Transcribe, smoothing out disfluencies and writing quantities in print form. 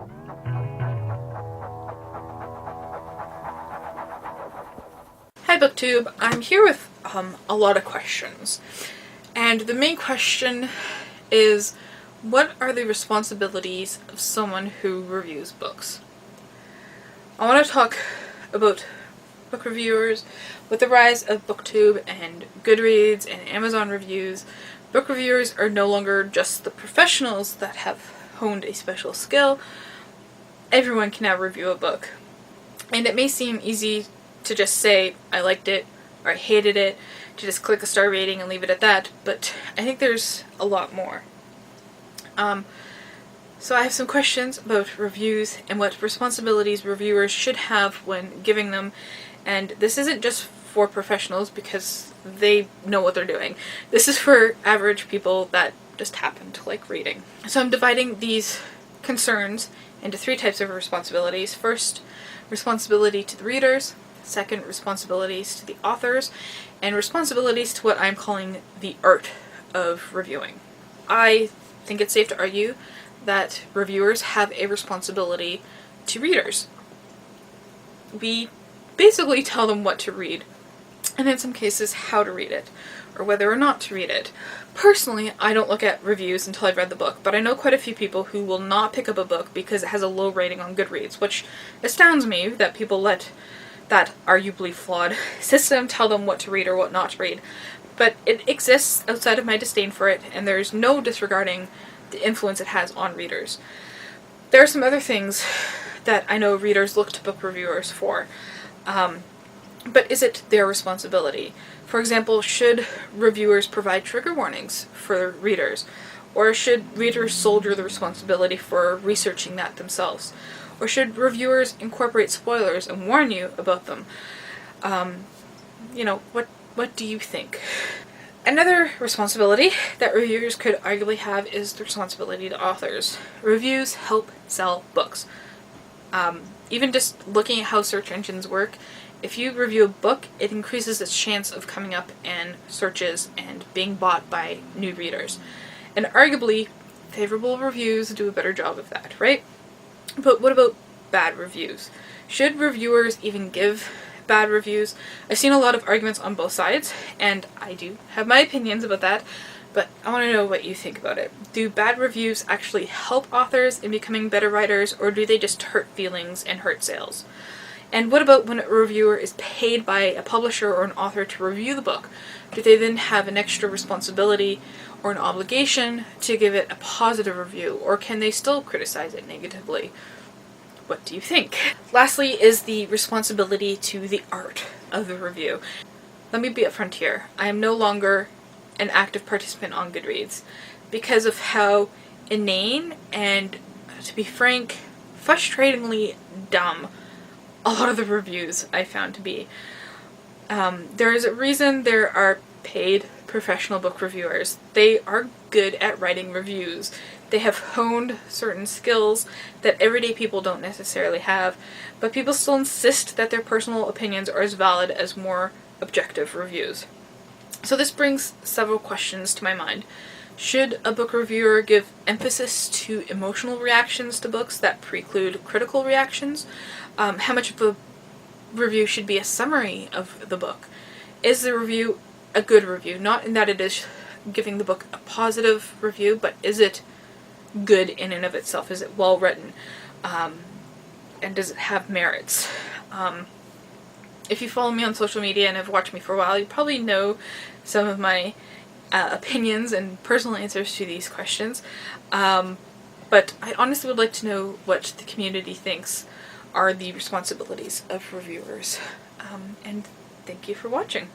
Hi BookTube, I'm here with a lot of questions, and the main question is, what are the responsibilities of someone who reviews books? I want to talk about book reviewers. With the rise of BookTube and Goodreads and Amazon reviews, book reviewers are no longer just the professionals that have honed a special skill. Everyone can now review a book, and it may seem easy to just say, I liked it, or I hated it, to just click a star rating and leave it at that, but I think there's a lot more. So I have some questions about reviews and what responsibilities reviewers should have when giving them, and this isn't just for professionals because they know what they're doing. This is for average people that just happen to like reading. So I'm dividing these concerns into 3 types of responsibilities. First, responsibility to the readers. Second, responsibilities to the authors, and responsibilities to what I'm calling the art of reviewing. I think it's safe to argue that reviewers have a responsibility to readers. We basically tell them what to read, and in some cases how to read it, or whether or not to read it. Personally, I don't look at reviews until I've read the book, but I know quite a few people who will not pick up a book because it has a low rating on Goodreads, which astounds me that people let that arguably flawed system tell them what to read or what not to read. But it exists outside of my disdain for it, and there's no disregarding the influence it has on readers. There are some other things that I know readers look to book reviewers for, but is it their responsibility? For example, should reviewers provide trigger warnings for readers? Or should readers shoulder the responsibility for researching that themselves? Or should reviewers incorporate spoilers and warn you about them? What do you think? Another responsibility that reviewers could arguably have is the responsibility to authors. Reviews help sell books. Even just looking at how search engines work, if you review a book, it increases its chance of coming up in searches and being bought by new readers. And arguably, favorable reviews do a better job of that, right? But what about bad reviews? Should reviewers even give bad reviews? I've seen a lot of arguments on both sides, and I do have my opinions about that, but I want to know what you think about it. Do bad reviews actually help authors in becoming better writers, or do they just hurt feelings and hurt sales? And what about when a reviewer is paid by a publisher or an author to review the book? Do they then have an extra responsibility or an obligation to give it a positive review, or can they still criticize it negatively? What do you think? Lastly is the responsibility to the art of the review. Let me be upfront here. I am no longer an active participant on Goodreads because of how inane and, to be frank, frustratingly dumb a lot of the reviews I found to be. There is a reason there are paid professional book reviewers. They are good at writing reviews. They have honed certain skills that everyday people don't necessarily have, but people still insist that their personal opinions are as valid as more objective reviews. So this brings several questions to my mind. Should a book reviewer give emphasis to emotional reactions to books that preclude critical reactions? How much of a review should be a summary of the book? Is the review a good review? Not in that it is giving the book a positive review, but is it good in and of itself? Is it well written? And does it have merits? If you follow me on social media and have watched me for a while, you probably know some of my opinions and personal answers to these questions. But I honestly would like to know what the community thinks are the responsibilities of reviewers. And thank you for watching.